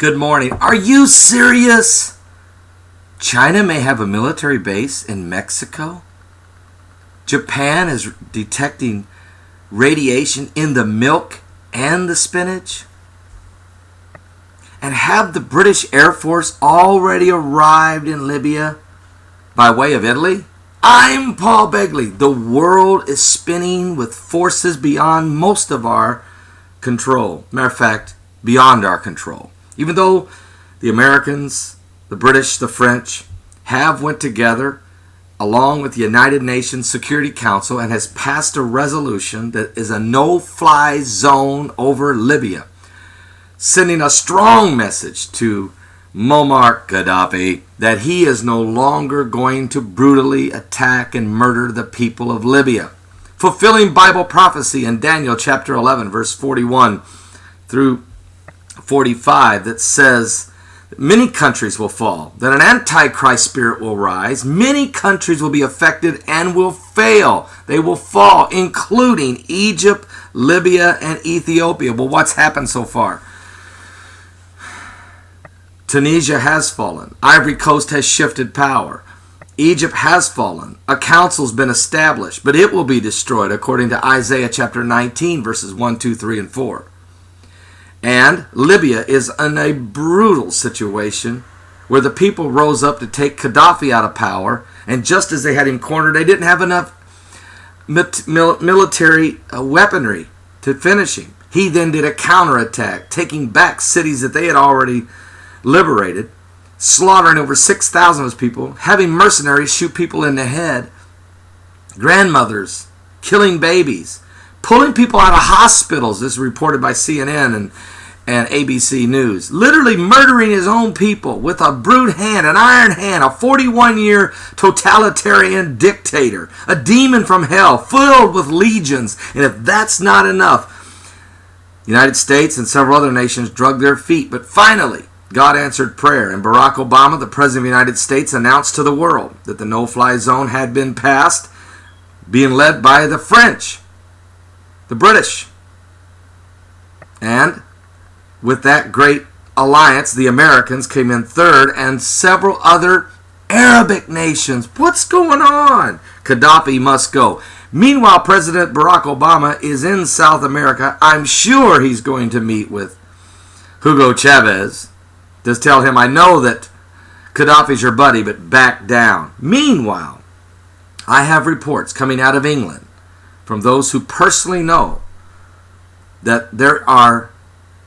Good morning. Are you serious? China may have a military base in Mexico. Japan is detecting radiation in the milk and the spinach. And have the British Air Force already arrived in Libya by way of Italy? I'm Paul Begley. The world is spinning with forces beyond most of our control. Matter of fact, beyond our control. Even though the Americans, the British, the French have went together along with the United Nations Security Council and has passed a resolution that is a no-fly zone over Libya, sending a strong message to Muammar Gaddafi that he is no longer going to brutally attack and murder the people of Libya, fulfilling Bible prophecy in Daniel chapter 11 verse 41 through 45 that says that many countries will fall, that an antichrist spirit will rise, many countries will be affected and will fail. They will fall, including Egypt, Libya, and Ethiopia. Well, what's happened so far? Tunisia has fallen. Ivory Coast has shifted power. Egypt has fallen. A council's been established, but it will be destroyed according to Isaiah chapter 19 verses 1, 2, 3, and 4. And Libya is in a brutal situation where the people rose up to take Gaddafi out of power, and just as they had him cornered, they didn't have enough military weaponry to finish him. He then did a counterattack, taking back cities that they had already liberated, slaughtering over 6,000 of his people, having mercenaries shoot people in the head, grandmothers killing babies, pulling people out of hospitals, this is reported by CNN and ABC News, literally murdering his own people with a brute hand, an iron hand, a 41-year totalitarian dictator, a demon from hell filled with legions. And if that's not enough, the United States and several other nations drug their feet. But finally, God answered prayer, and Barack Obama, the President of the United States, announced to the world that the no-fly zone had been passed, being led by the French, the British. And with that great alliance, the Americans came in third, and several other Arabic nations. What's going on? Gaddafi must go. Meanwhile, President Barack Obama is in South America. I'm sure he's going to meet with Hugo Chavez. Just tell him, I know that Gaddafi's your buddy, but back down. Meanwhile, I have reports coming out of England from those who personally know that there are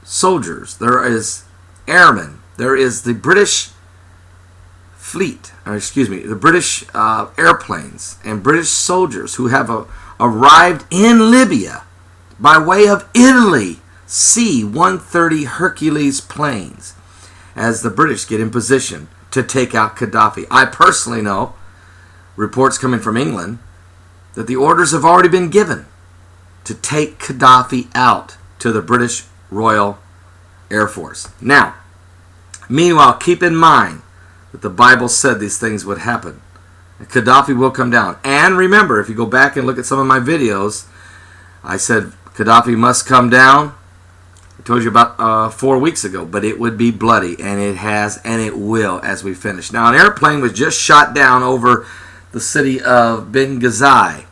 soldiers, there is airmen, there is the British fleet, the British airplanes and British soldiers who have arrived in Libya by way of Italy, C-130 Hercules planes, as the British get in position to take out Gaddafi. I personally know, reports coming from England, that the orders have already been given to take Gaddafi out to the British Royal Air Force. Now, meanwhile, keep in mind that the Bible said these things would happen. And Gaddafi will come down. And remember, if you go back and look at some of my videos, I said Gaddafi must come down. I told you about 4 weeks ago, but it would be bloody, and it has, and it will as we finish. Now, an airplane was just shot down over the city of Benghazi.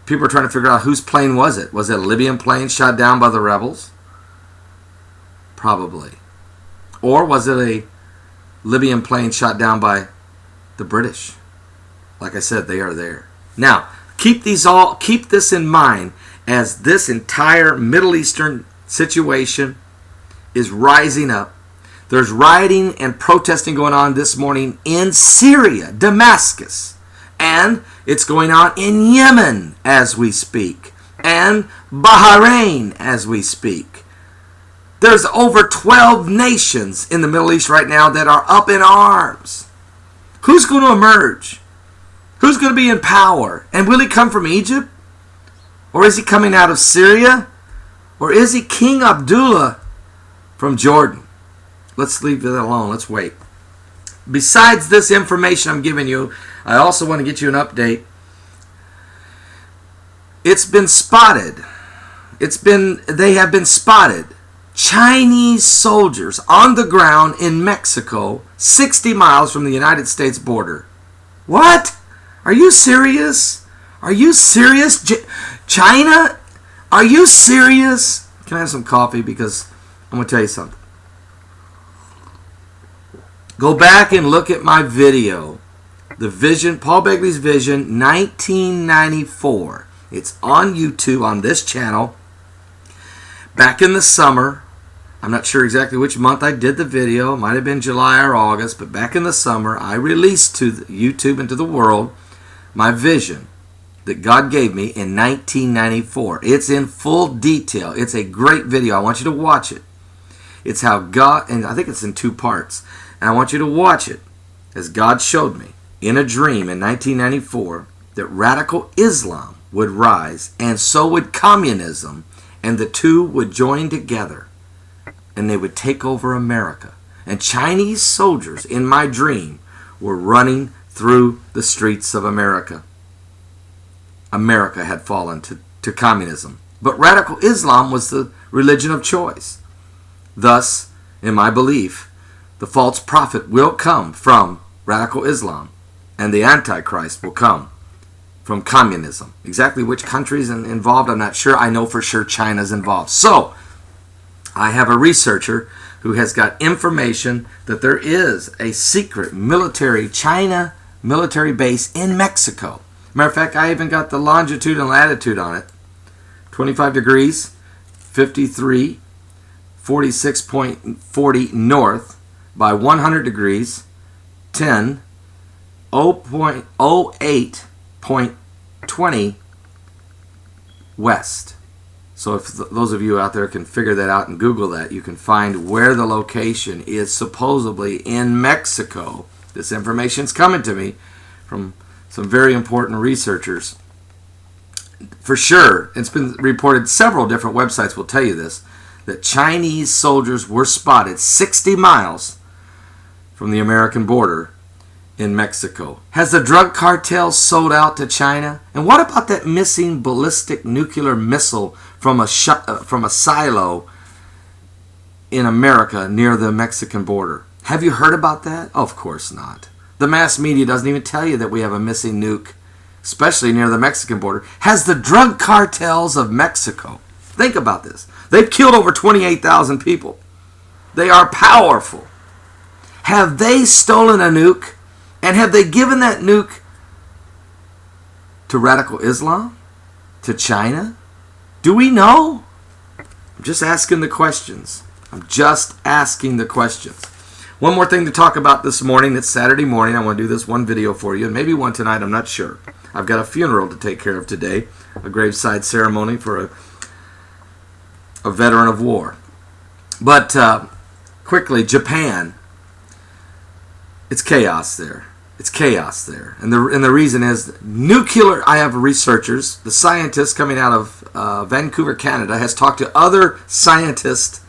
People are trying to figure out whose plane was it. Was it a Libyan plane shot down by the rebels? Probably. Or was it a Libyan plane shot down by the British? Like I said, they are there. Now, keep this in mind as this entire Middle Eastern situation is rising up. There's rioting and protesting going on this morning in Syria, Damascus, and it's going on in Yemen as we speak, and Bahrain as we speak. There's over 12 nations in the Middle East right now that are up in arms. Who's going to emerge? Who's going to be in power? And will he come from Egypt? Or is he coming out of Syria? Or is he King Abdullah from Jordan? Let's leave that alone. Let's wait. Besides this information I'm giving you, I also want to get you an update. It's been spotted. They have been spotted Chinese soldiers on the ground in Mexico, 60 miles from the United States border. What? Are you serious? Are you serious? China? Are you serious? Can I have some coffee? Because I'm going to tell you something. Go back and look at my video. The vision, Paul Begley's Vision, 1994. It's on YouTube on this channel. Back in the summer, I'm not sure exactly which month I did the video. It might have been July or August, but back in the summer, I released to YouTube and to the world my vision that God gave me in 1994. It's in full detail. It's a great video. I want you to watch it. It's how God, and I think it's in 2 parts, and I want you to watch it as God showed me in a dream in 1994 that radical Islam would rise, and so would communism, and the two would join together, and they would take over America. And Chinese soldiers in my dream were running through the streets of America. America had fallen to communism. But radical Islam was the religion of choice. Thus, in my belief, the false prophet will come from radical Islam, and the Antichrist will come from communism. Exactly which countries involved, I'm not sure. I know for sure China's involved. So, I have a researcher who has got information that there is a secret China military base in Mexico. Matter of fact, I even got the longitude and latitude on it. 25 degrees, 53, 46.40 north by 100 degrees, 10, 0.08.20 west. So if those of you out there can figure that out and Google that, you can find where the location is supposedly in Mexico. This information's coming to me from some very important researchers. For sure, it's been reported, several different websites will tell you this, that Chinese soldiers were spotted 60 miles from the American border in Mexico. Has the drug cartel sold out to China? And what about that missing ballistic nuclear missile from a silo in America near the Mexican border? Have you heard about that? Of course not. The mass media doesn't even tell you that we have a missing nuke, especially near the Mexican border. Has the drug cartels of Mexico, think about this, they've killed over 28,000 people. They are powerful. Have they stolen a nuke? And have they given that nuke to radical Islam? To China? Do we know? I'm just asking the questions. I'm just asking the questions. One more thing to talk about this morning. It's Saturday morning. I want to do this one video for you, and maybe one tonight. I'm not sure. I've got a funeral to take care of today, a graveside ceremony for a veteran of war. But quickly, Japan. It's chaos there. It's chaos there. And the reason is nuclear. I have researchers, the scientists coming out of Vancouver, Canada, has talked to other scientists,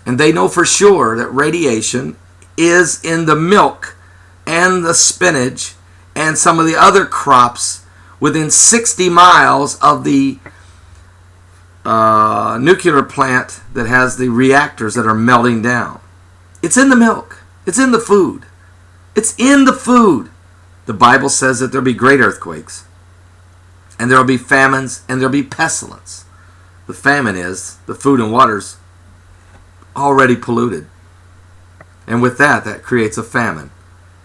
and they know for sure that radiation is in the milk and the spinach and some of the other crops within 60 miles of the nuclear plant that has the reactors that are melting down. It's in the milk. It's in the food. It's in the food. The Bible says that there'll be great earthquakes, and there'll be famines, and there'll be pestilence. The famine is the food and water's already polluted. And with that creates a famine.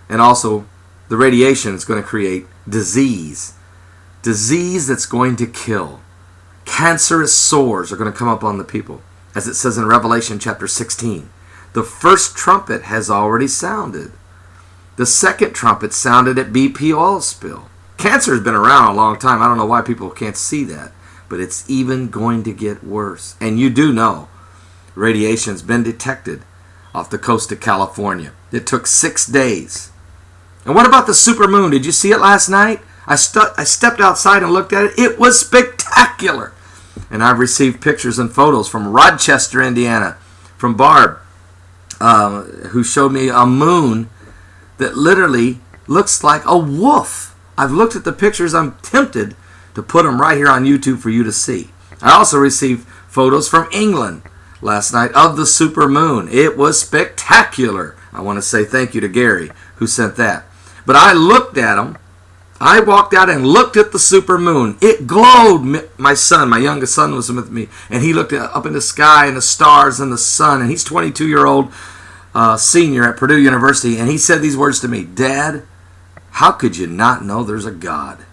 And also, the radiation is going to create disease. Disease that's going to kill. Cancerous sores are going to come up on the people. As it says in Revelation chapter 16. The first trumpet has already sounded. The second trumpet sounded at BP oil spill. Cancer has been around a long time. I don't know why people can't see that. But it's even going to get worse. And you do know radiation's been detected off the coast of California. It took 6 days. And what about the supermoon? Did you see it last night? I stepped outside and looked at it. It was spectacular. And I've received pictures and photos from Rochester, Indiana, from Barb, who showed me a moon that literally looks like a wolf. I've looked at the pictures. I'm tempted to put them right here on YouTube for you to see. I also received photos from England last night of the supermoon. It was spectacular. I want to say thank you to Gary who sent that. But I looked at them. I walked out and looked at the supermoon. It glowed. My son, my youngest son, was with me, and he looked up in the sky and the stars and the sun, and he's 22-year-old senior at Purdue University, and he said these words to me, "Dad, how could you not know there's a God?"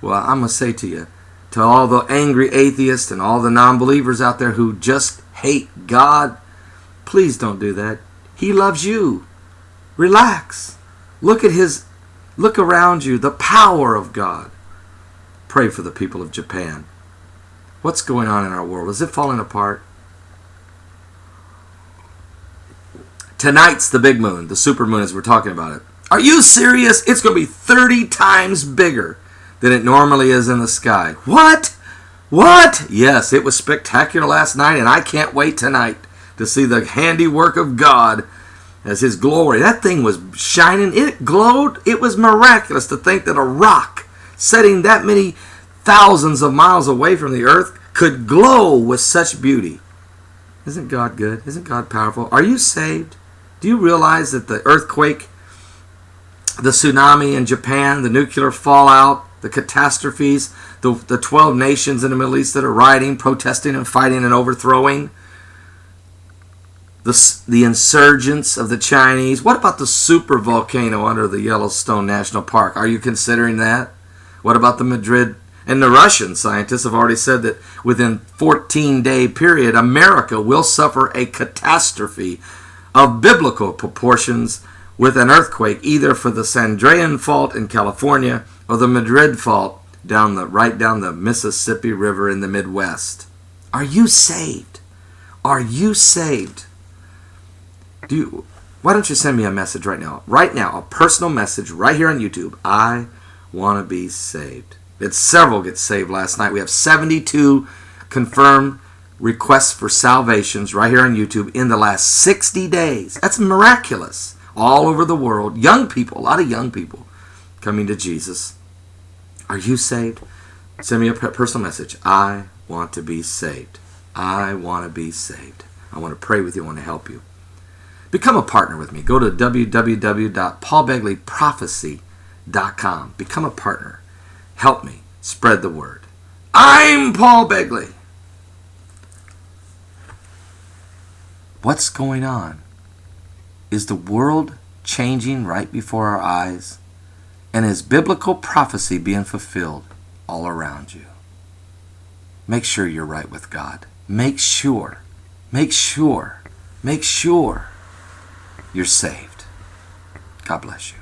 Well, I'm going to say to you, to all the angry atheists and all the non-believers out there who just hate God, please don't do that. He loves you. Relax. Look around you, the power of God. Pray for the people of Japan. What's going on in our world? Is it falling apart? Tonight's the big moon, the supermoon as we're talking about it. Are you serious? It's going to be 30 times bigger than it normally is in the sky. What? What? Yes, it was spectacular last night, and I can't wait tonight to see the handiwork of God as His glory. That thing was shining. It glowed. It was miraculous to think that a rock setting that many thousands of miles away from the earth could glow with such beauty. Isn't God good? Isn't God powerful? Are you saved? Do you realize that the earthquake, the tsunami in Japan, the nuclear fallout, the catastrophes, the 12 nations in the Middle East that are rioting, protesting, and fighting and overthrowing, the insurgents of the Chinese. What about the super volcano under the Yellowstone National Park? Are you considering that? What about the Madrid? And the Russian scientists have already said that within 14-day period, America will suffer a catastrophe of biblical proportions with an earthquake, either for the Sandrean Fault in California or the Madrid Fault right down the Mississippi River in the Midwest. Are you saved? Are you saved? Why don't you send me a message right now? Right now, a personal message right here on YouTube. I want to be saved. It's several get saved last night. We have 72 confirmed requests for salvations right here on YouTube in the last 60 days. That's miraculous. All over the world. Young people, a lot of young people coming to Jesus. Are you saved? Send me a personal message. I want to be saved. I want to be saved. I want to pray with you. I want to help you. Become a partner with me. Go to www.paulbegleyprophecy.com. Become a partner. Help me spread the word. I'm Paul Begley. What's going on? Is the world changing right before our eyes? And is biblical prophecy being fulfilled all around you? Make sure you're right with God. Make sure you're saved. God bless you.